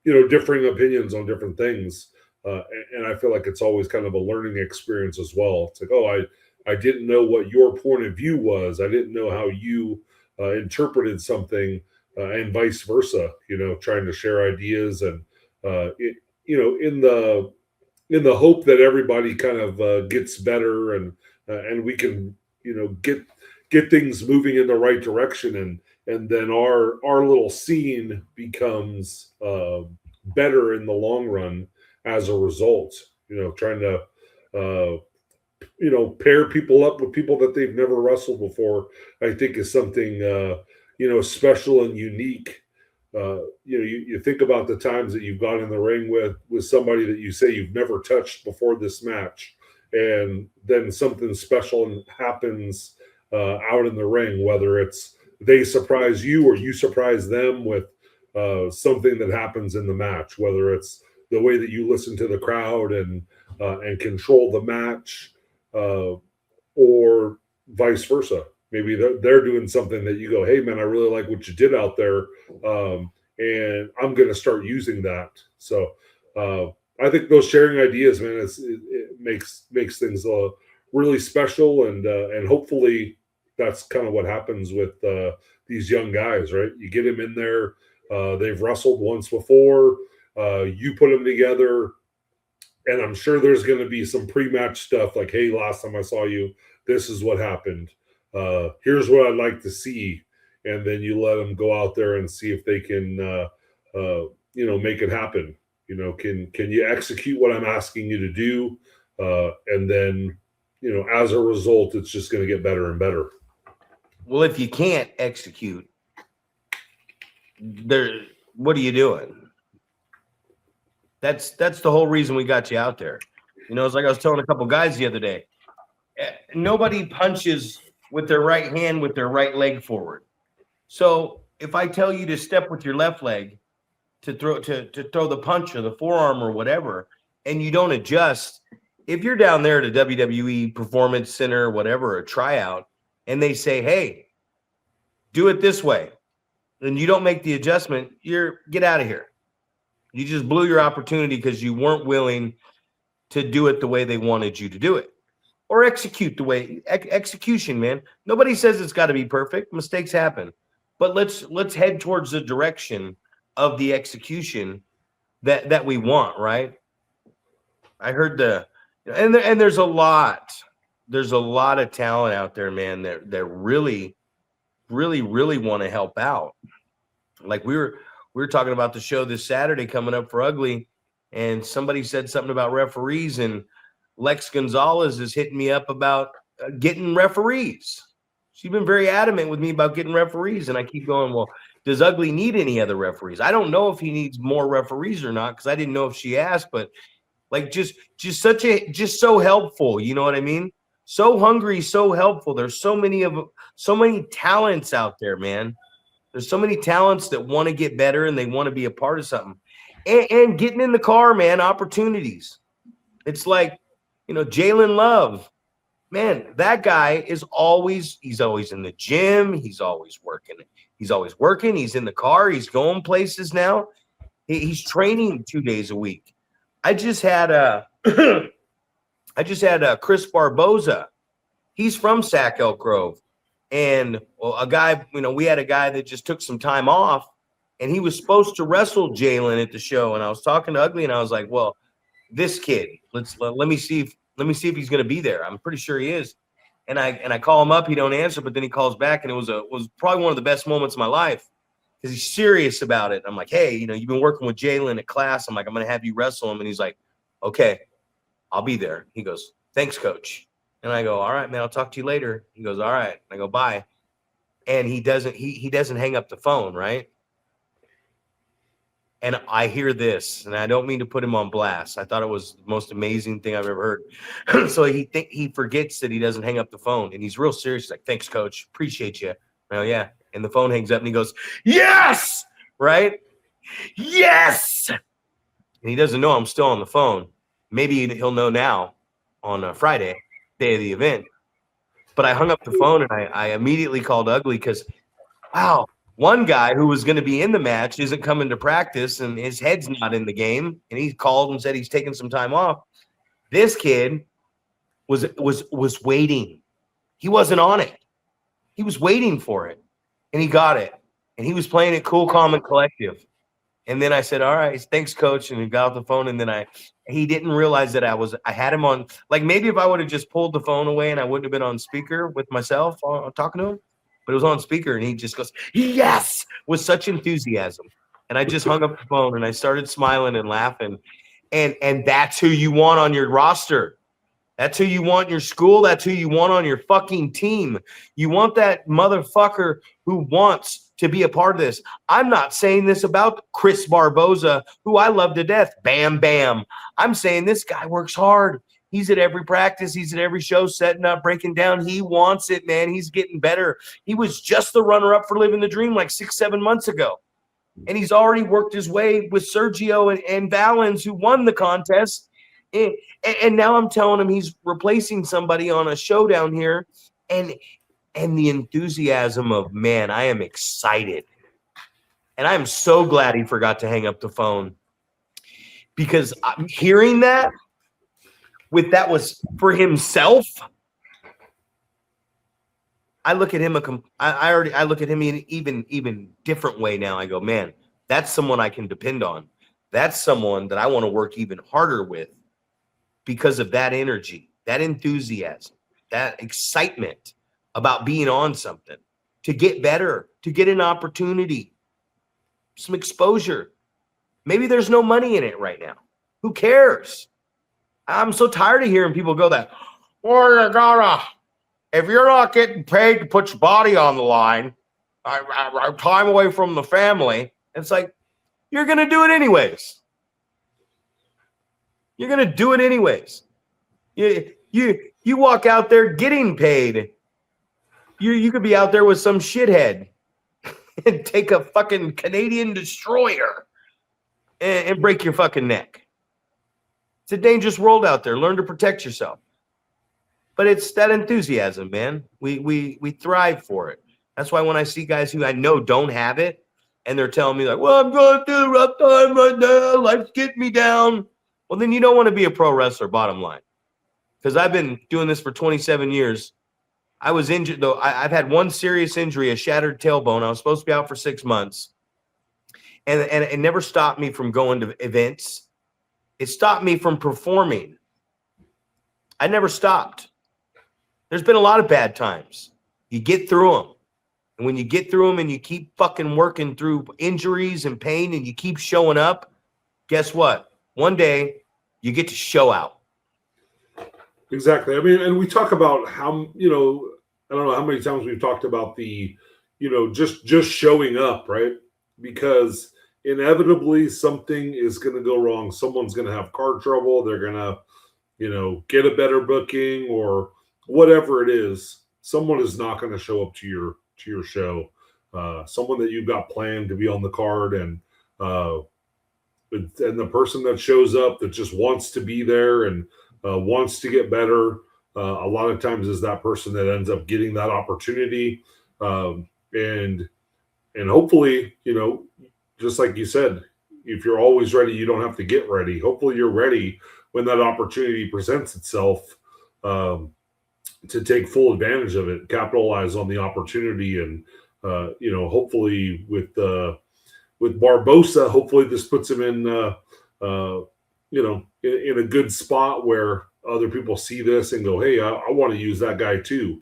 differing opinions on different things. And I feel like it's always kind of a learning experience as well. It's like, oh, I didn't know what your point of view was. I didn't know how you interpreted something, and vice versa. Trying to share ideas and in the hope that everybody kind of gets better and we can get things moving in the right direction, and then our little scene becomes better in the long run as a result. Trying to pair people up with people that they've never wrestled before, I think is something special and unique. You think about the times that you've gone in the ring with somebody that you say you've never touched before this match, and then something special happens out in the ring, whether it's they surprise you or you surprise them with something that happens in the match, whether it's the way that you listen to the crowd and control the match, or vice versa. Maybe they're doing something that you go, hey man, I really like what you did out there, and I'm going to start using that. So I think those sharing ideas, man, it makes things really special, and hopefully that's kind of what happens with these young guys, right? You get them in there, they've wrestled once before, you put them together, and I'm sure there's going to be some pre-match stuff like, hey, last time I saw you, this is what happened. Here's what I'd like to see. And then you let them go out there and see if they can, make it happen. Can you execute what I'm asking you to do? And then, as a result, it's just going to get better and better. Well, if you can't execute, what are you doing? That's the whole reason we got you out there. It's like I was telling a couple guys the other day. Nobody punches with their right hand with their right leg forward. So if I tell you to step with your left leg to throw the punch or the forearm or whatever, and you don't adjust, if you're down there at a WWE Performance Center or whatever, a tryout, and they say, hey, do it this way, and you don't make the adjustment, get out of here. You just blew your opportunity because you weren't willing to do it the way they wanted you to do it, or execute the way execution, man. Nobody says it's got to be perfect. Mistakes happen, but let's head towards the direction of the execution that we want, right? I heard and there's a lot of talent out there, man, that really, really, really want to help out. Like we were talking about the show this Saturday coming up for Ugly, and somebody said something about referees, and Lex Gonzalez is hitting me up about getting referees. She's been very adamant with me about getting referees, and I keep going, well, does Ugly need any other referees? I don't know if he needs more referees or not, because I didn't know if she asked, but like just so helpful, you know what I mean? So hungry, so helpful. There's so many talents out there, man. There's so many talents that want to get better and they want to be a part of something. And getting in the car, man, opportunities. It's like, Jalen Love, man, that guy he's always in the gym. He's always working. He's in the car. He's going places now. He's training 2 days a week. I just had Chris Barboza. He's from Sac Elk Grove. And a guy, we had a guy that just took some time off, and he was supposed to wrestle Jalen at the show. And I was talking to Ugly, and I was like, well, this kid, let me see if he's going to be there. I'm pretty sure he is. And I call him up, he don't answer, but then he calls back, and it was probably one of the best moments of my life because he's serious about it. I'm like, hey, you've been working with Jalen at class. I'm like, I'm going to have you wrestle him. And he's like, okay, I'll be there. He goes, thanks, coach. And I go, all right, man, I'll talk to you later. He goes, all right. I go, bye. And he doesn't hang up the phone, right? And I hear this, and I don't mean to put him on blast. I thought it was the most amazing thing I've ever heard. So he forgets that he doesn't hang up the phone, and he's real serious. He's like, thanks, coach. Appreciate you. Oh, yeah. And the phone hangs up, and he goes, yes! Right? Yes! And he doesn't know I'm still on the phone. Maybe he'll know now on Friday, day of the event. But I hung up the phone, and I immediately called Ugly because, wow, one guy who was going to be in the match isn't coming to practice, and his head's not in the game. And he called and said he's taking some time off. This kid was waiting. He wasn't on it. He was waiting for it, and he got it. And he was playing it cool, calm, and collective. And then I said, all right, thanks, coach. And he got off the phone. And then he didn't realize that I had him on, like maybe if I would have just pulled the phone away and I wouldn't have been on speaker with myself talking to him, but it was on speaker and he just goes, yes, with such enthusiasm. And I just hung up the phone and I started smiling and laughing. And that's who you want on your roster. That's who you want in your school. That's who you want on your fucking team. You want that motherfucker who wants to be a part of this. I'm not saying this about Chris Barboza, who I love to death. Bam, bam. I'm saying this guy works hard. He's at every practice. He's at every show, setting up, breaking down. He wants it, man. He's getting better. He was just the runner-up for Living the Dream like 6-7 months ago. And he's already worked his way with Sergio and Valens, who won the contest. And now I'm telling him he's replacing somebody on a showdown here. And the enthusiasm of, man, I am excited. And I'm so glad he forgot to hang up the phone. Because I'm hearing that was for himself. I look at him I look at him in even different way now. I go, man, that's someone I can depend on. That's someone that I want to work even harder with because of that energy, that enthusiasm, that excitement about being on something, to get better, to get an opportunity, some exposure. Maybe there's no money in it right now. Who cares? I'm so tired of hearing people go that, well, you gotta, if you're not getting paid to put your body on the line, time away from the family, it's like, you're going to do it anyways. You're going to do it anyways. You walk out there getting paid. You could be out there with some shithead and take a fucking Canadian destroyer and break your fucking neck. It's a dangerous world out there. Learn to protect yourself. But it's that enthusiasm, man. We thrive for it. That's why when I see guys who I know don't have it, and they're telling me like, well, I'm going through a rough time right now, life's getting me down. Well, then you don't want to be a pro wrestler, bottom line. Because I've been doing this for 27 years. I was injured, though. I've had one serious injury, a shattered tailbone. I was supposed to be out for 6 months. And it never stopped me from going to events. It stopped me from performing. I never stopped. There's been a lot of bad times. You get through them. And when you get through them and you keep fucking working through injuries and pain and you keep showing up, guess what? One day you get to show out. Exactly. I mean, and we talk about how, I don't know how many times we've talked about the, just showing up, right? Because inevitably something is going to go wrong. Someone's going to have car trouble. They're going to, get a better booking or whatever it is. Someone is not going to show up to your show. Someone that you've got planned to be on the card, and the person that shows up that just wants to be there and wants to get better, a lot of times is that person that ends up getting that opportunity. And hopefully, just like you said, if you're always ready, you don't have to get ready. Hopefully you're ready when that opportunity presents itself, to take full advantage of it, capitalize on the opportunity. And, hopefully with Barbosa, hopefully this puts him in, in a good spot where other people see this and go, hey, I want to use that guy too.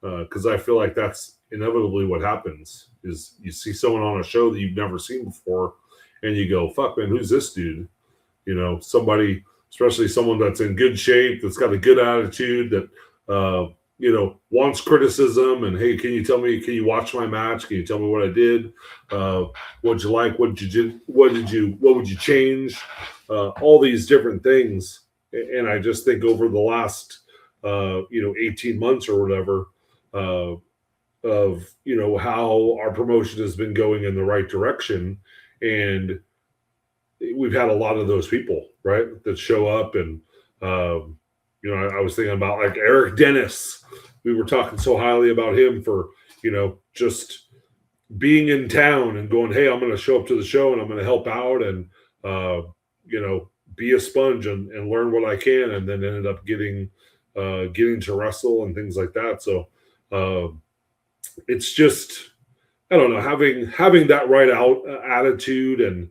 Because I feel like that's inevitably what happens is you see someone on a show that you've never seen before and you go, fuck, man, who's this dude? Somebody, especially someone that's in good shape, that's got a good attitude, that, wants criticism and, hey, can you watch my match? Can you tell me what I did? What'd you like? What would you change? All these different things. And I just think over the last, 18 months or whatever, of, how our promotion has been going in the right direction. And we've had a lot of those people, right, that show up. And, I was thinking about like Eric Dennis. We were talking so highly about him for, just being in town and going, hey, I'm going to show up to the show and I'm going to help out and, be a sponge and learn what I can. And then ended up getting, getting to wrestle and things like that. So it's just, I don't know, having that right out attitude and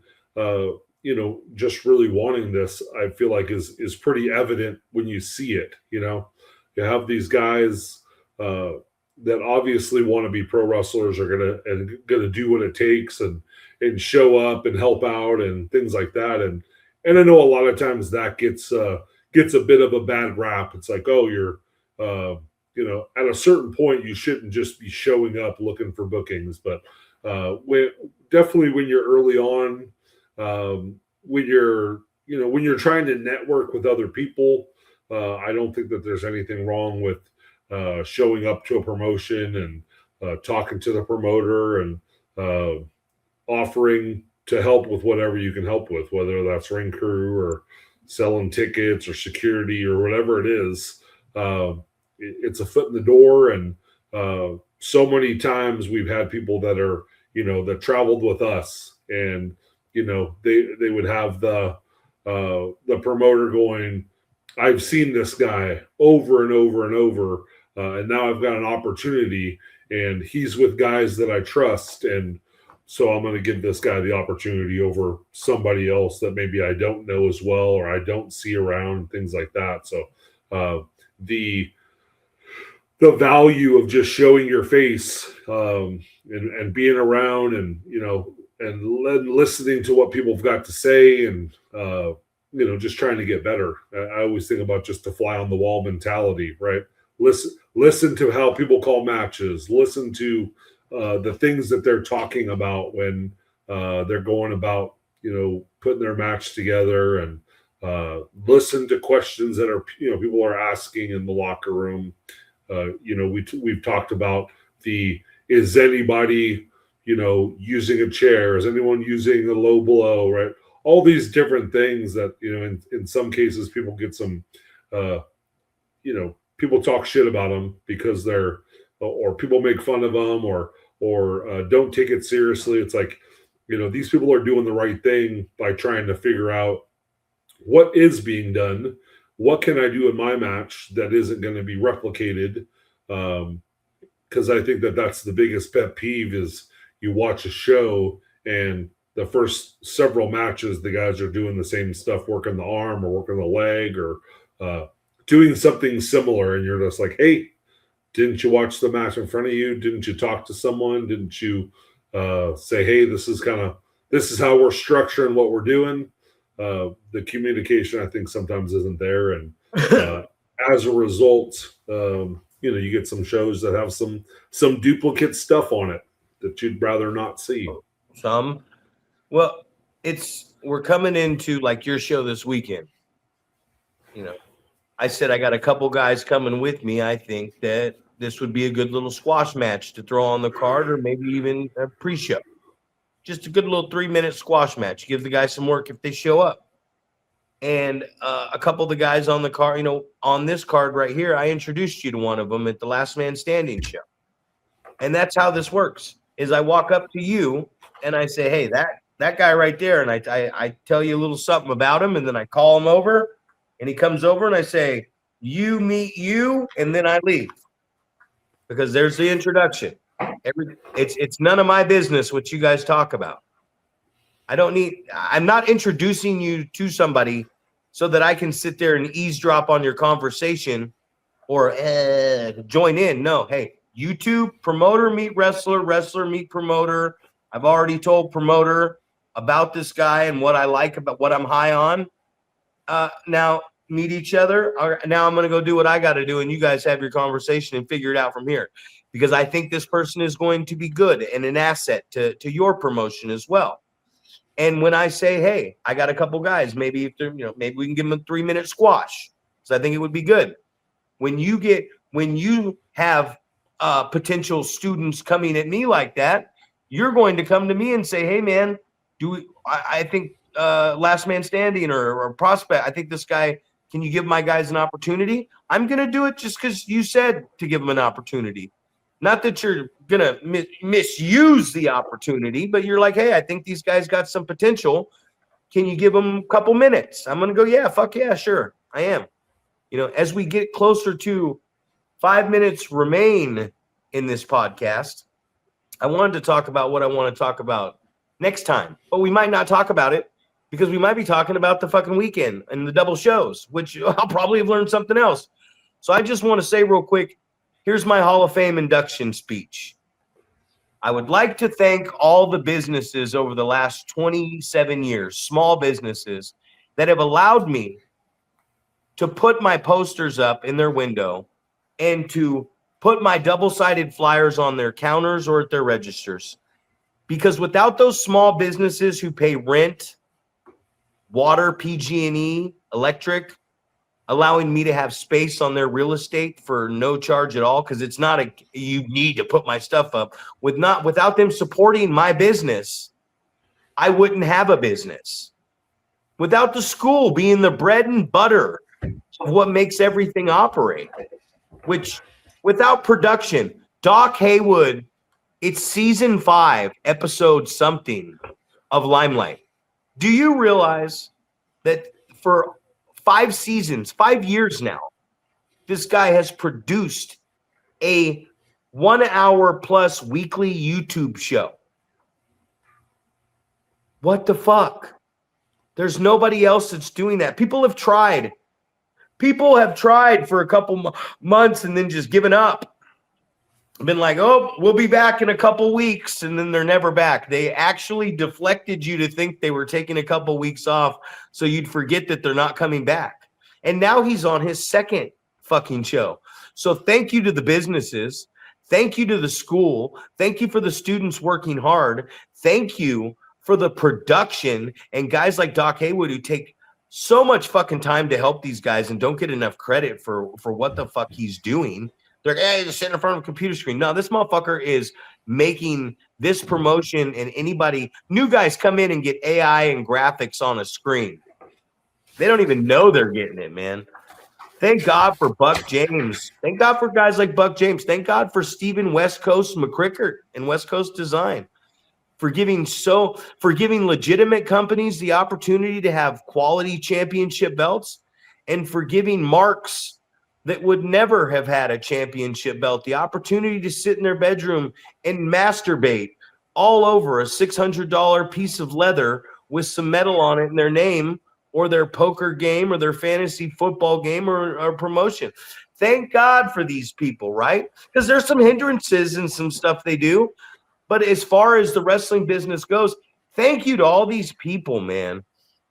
just really wanting this, I feel like is pretty evident when you see it. You have these guys that obviously want to be pro wrestlers, are gonna do what it takes and show up and help out and things like that. And I know a lot of times that gets a bit of a bad rap. It's like, oh, you're at a certain point you shouldn't just be showing up looking for bookings. But when you're early on, when you're trying to network with other people, I don't think that there's anything wrong with showing up to a promotion and talking to the promoter and offering to help with whatever you can help with, whether that's ring crew or selling tickets or security or whatever it is. It's a foot in the door. And so many times we've had people that are, that traveled with us, and, they would have the promoter going, I've seen this guy over and over and over. And now I've got an opportunity, and he's with guys that I trust. And so I'm going to give this guy the opportunity over somebody else that maybe I don't know as well, or I don't see around, things like that. So the value of just showing your face and being around and, and listening to what people have got to say and, just trying to get better. I always think about just the fly on the wall mentality, right? Listen to how people call matches. Listen to the things that they're talking about when they're going about, putting their match together, and listen to questions that are, people are asking in the locker room. We've talked about is anybody, using a chair? Is anyone using a low blow, right? All these different things that, in some cases people get some, people talk shit about them because or people make fun of them or don't take it seriously. It's like, these people are doing the right thing by trying to figure out what is being done. What can I do in my match that isn't going to be replicated? Because I think that that's the biggest pet peeve is you watch a show and the first several matches, the guys are doing the same stuff, working the arm or working the leg or doing something similar. And you're just like, hey, didn't you watch the match in front of you? Didn't you talk to someone? Didn't you say, hey, this is how we're structuring what we're doing? The communication, I think, sometimes isn't there. And as a result, you get some shows that have some duplicate stuff on it that you'd rather not see. Well, we're coming into like your show this weekend. I said I got a couple guys coming with me. I think that this would be a good little squash match to throw on the card, or maybe even a pre-show. Just a good little 3-minute squash match. Give the guys some work if they show up. And a couple of the guys on the card, on this card right here, I introduced you to one of them at the Last Man Standing show. And that's how this works, is I walk up to you and I say, hey, that guy right there. And I tell you a little something about him, and then I call him over, and he comes over and I say, you meet you, and then I leave. Because there's the introduction. It's none of my business what you guys talk about. I'm not introducing you to somebody so that I can sit there and eavesdrop on your conversation or join in. No, hey, YouTube, promoter meet wrestler, wrestler meet promoter. I've already told promoter about this guy and what I like about what I'm high on. Now meet each other. Now I'm going to go do what I got to do, and you guys have your conversation and figure it out from here. Because I think this person is going to be good and an asset to your promotion as well. And when I say, hey, I got a couple guys, maybe maybe we can give them a 3-minute squash. So I think it would be good. When you have potential students coming at me like that, you're going to come to me and say, hey man, I think Last Man Standing or prospect, I think this guy, can you give my guys an opportunity? I'm going to do it just because you said to give them an opportunity. Not that you're going to misuse the opportunity, but you're like, hey, I think these guys got some potential. Can you give them a couple minutes? I'm going to go, yeah, fuck yeah, sure, I am. as we get closer to 5 minutes remain in this podcast, I wanted to talk about what I want to talk about next time, but we might not talk about it because we might be talking about the fucking weekend and the double shows, which I'll probably have learned something else. So I just want to say real quick, here's my Hall of Fame induction speech. I would like to thank all the businesses over the last 27 years, small businesses, that have allowed me to put my posters up in their window and to put my double-sided flyers on their counters or at their registers. Because without those small businesses who pay rent, water, PG&E, electric, allowing me to have space on their real estate for no charge at all, because it's not you need to put my stuff up. Without them supporting my business, I wouldn't have a business. Without the school being the bread and butter of what makes everything operate, which without production, Doc Haywood, it's season 5, episode something of Limelight. Do you realize that for 5 seasons, 5 years now, this guy has produced a 1 hour plus weekly YouTube show? What the fuck? There's nobody else that's doing that. People have tried. People have tried for a couple months and then just given up. Been like, oh, we'll be back in a couple weeks, and then they're never back. They actually deflected you to think they were taking a couple weeks off so you'd forget that they're not coming back. And now he's on his second fucking show. So thank you to the businesses. Thank you to the school. Thank you for the students working hard. Thank you for the production and guys like Doc Haywood who take so much fucking time to help these guys and don't get enough credit for what the fuck he's doing. They're like, hey, just sitting in front of a computer screen. No, this motherfucker is making this promotion, and anybody, new guys come in and get AI and graphics on a screen. They don't even know they're getting it, man. Thank God for Buck James. Thank God for guys like Buck James. Thank God for Stephen West Coast McCrickert and West Coast Design for giving legitimate companies the opportunity to have quality championship belts, and for giving marks that would never have had a championship belt the opportunity to sit in their bedroom and masturbate all over a $600 piece of leather with some metal on it in their name, or their poker game, or their fantasy football game, or promotion. Thank God for these people, right? Because there's some hindrances and some stuff they do. But as far as the wrestling business goes, thank you to all these people, man,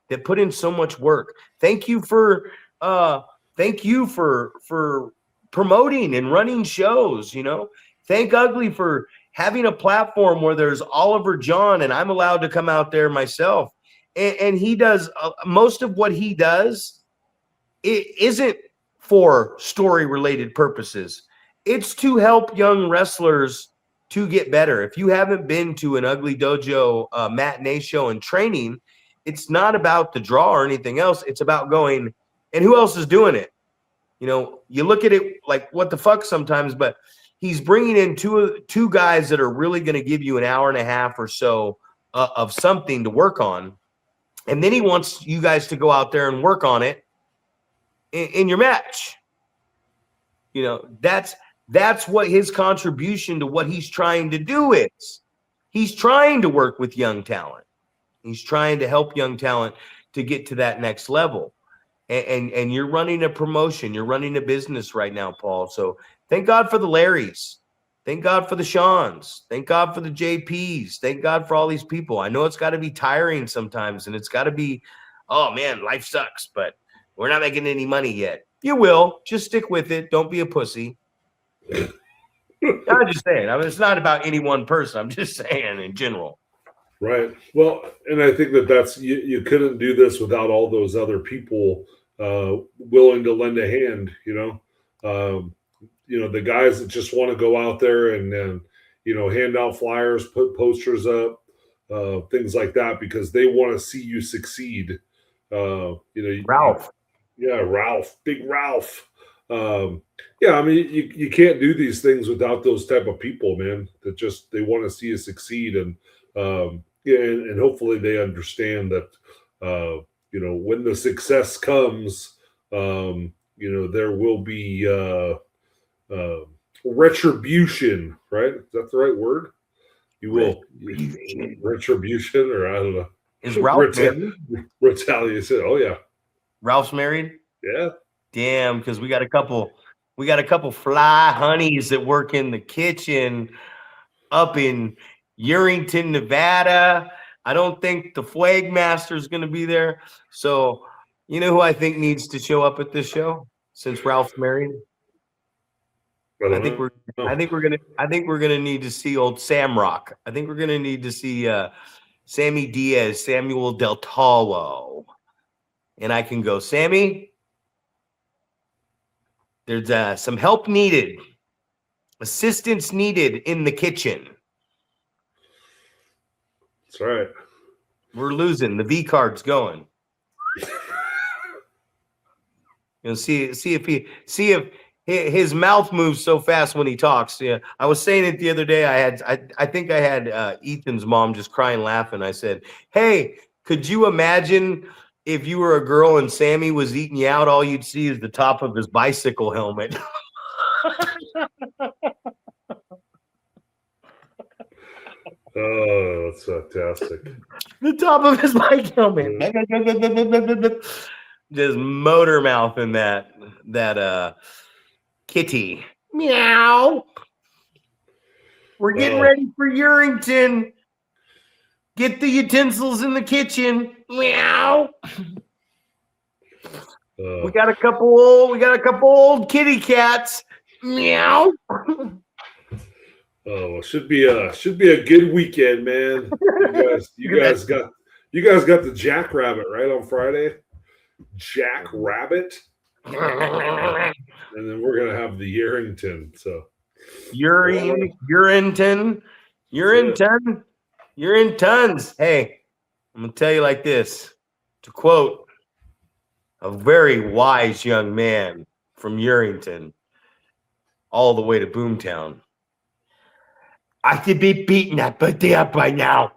that put in so much work. Thank you for promoting and running shows, Thank Ugly for having a platform where there's Oliver John and I'm allowed to come out there myself. And he does most of what he does. It isn't for story related purposes. It's to help young wrestlers to get better. If you haven't been to an Ugly Dojo matinee show and training, it's not about the draw or anything else. It's about going, and who else is doing it? You look at it like, what the fuck sometimes, but he's bringing in two guys that are really going to give you an hour and a half or so of something to work on. And then he wants you guys to go out there and work on it in your match. That's what his contribution to what he's trying to do is. He's trying to work with young talent. He's trying to help young talent to get to that next level. And you're running a promotion. You're running a business right now, Paul. So thank God for the Larrys. Thank God for the Seans. Thank God for the JPs. Thank God for all these people. I know it's got to be tiring sometimes, and it's got to be, oh, man, life sucks, but we're not making any money yet. You will. Just stick with it. Don't be a pussy. I'm just saying. It's not about any one person. I'm just saying in general. Right. Well, and I think that's you couldn't do this without all those other people willing to lend a hand, the guys that just want to go out there and hand out flyers, put posters up, things like that, because they want to see you succeed. Ralph. Yeah, Ralph. Big Ralph. You can't do these things without those type of people, man, that just they want to see you succeed. And and hopefully they understand that when the success comes, there will be retribution, right? Is that the right word? You will retribution, or I don't know. Is Ralph married? Retaliation. Oh yeah, Ralph's married. yeah. Damn, because we got a couple fly honeys that work in the kitchen up in Yerington, Nevada. I don't think the Flag Master is going to be there. So, you know who I think needs to show up at this show since Ralph's married? I think we're gonna need to see old Sam Rock. I think we're gonna need to see Sammy Diaz, Samuel Del Toro, and I can go, Sammy. There's some help needed, assistance needed in the kitchen. That's right. We're losing. The V card's going. See if his mouth moves so fast when he talks. Yeah, I was saying it the other day. I think I had Ethan's mom just crying laughing. I said, "Hey, could you imagine if you were a girl and Sammy was eating you out? All you'd see is the top of his bicycle helmet." Oh, that's fantastic. The top of his bike helmet. Just motor mouthing that kitty. Meow. We're getting ready for Yerington. Get the utensils in the kitchen. Meow. We got a couple old kitty cats. Meow. Oh, it should be a good weekend, man. You guys got the Jackrabbit right on Friday. Jackrabbit, and then we're gonna have the Yerington. So Yerington. Hey, I'm gonna tell you like this. To quote a very wise young man from Yerington, all the way to Boomtown. I could be beating that buddy up by now.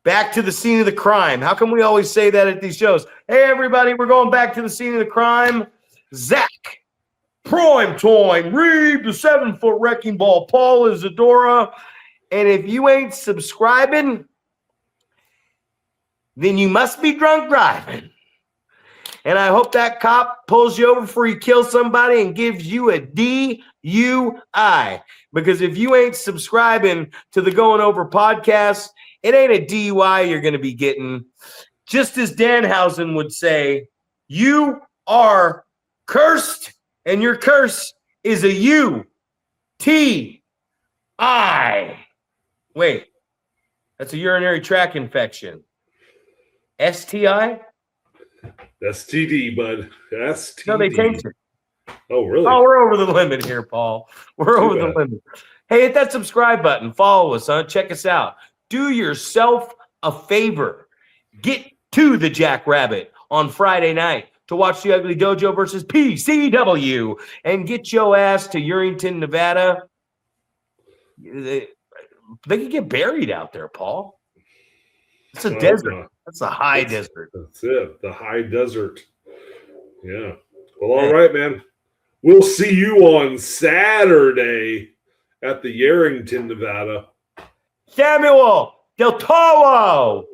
Back to the scene of the crime. How come we always say that at these shows? Hey, everybody, we're going back to the scene of the crime. Zack, Prime Time, Reeb, the 7-foot wrecking ball, Paul, Isadora. And if you ain't subscribing, then you must be drunk driving. And I hope that cop pulls you over before you kill somebody and gives you a DUI. Because if you ain't subscribing to the Going Over podcast, it ain't a DUI you're going to be getting. Just as Danhausen would say, you are cursed, and your curse is a UTI. Wait, that's a urinary tract infection. STI? STD, bud. STD. No, they changed it. Oh, really? Oh, we're over the limit here, Paul. We're over the limit. Hey, hit that subscribe button. Follow us, huh? Check us out. Do yourself a favor. Get to the Jackrabbit on Friday night to watch the Ugly Dojo versus PCW and get your ass to Yerington, Nevada. They could get buried out there, Paul. It's a desert. That's a high desert. That's it. The high desert. Yeah. Well, all right, man. We'll see you on Saturday at the Yerington, Nevada. Samuel Del Toro.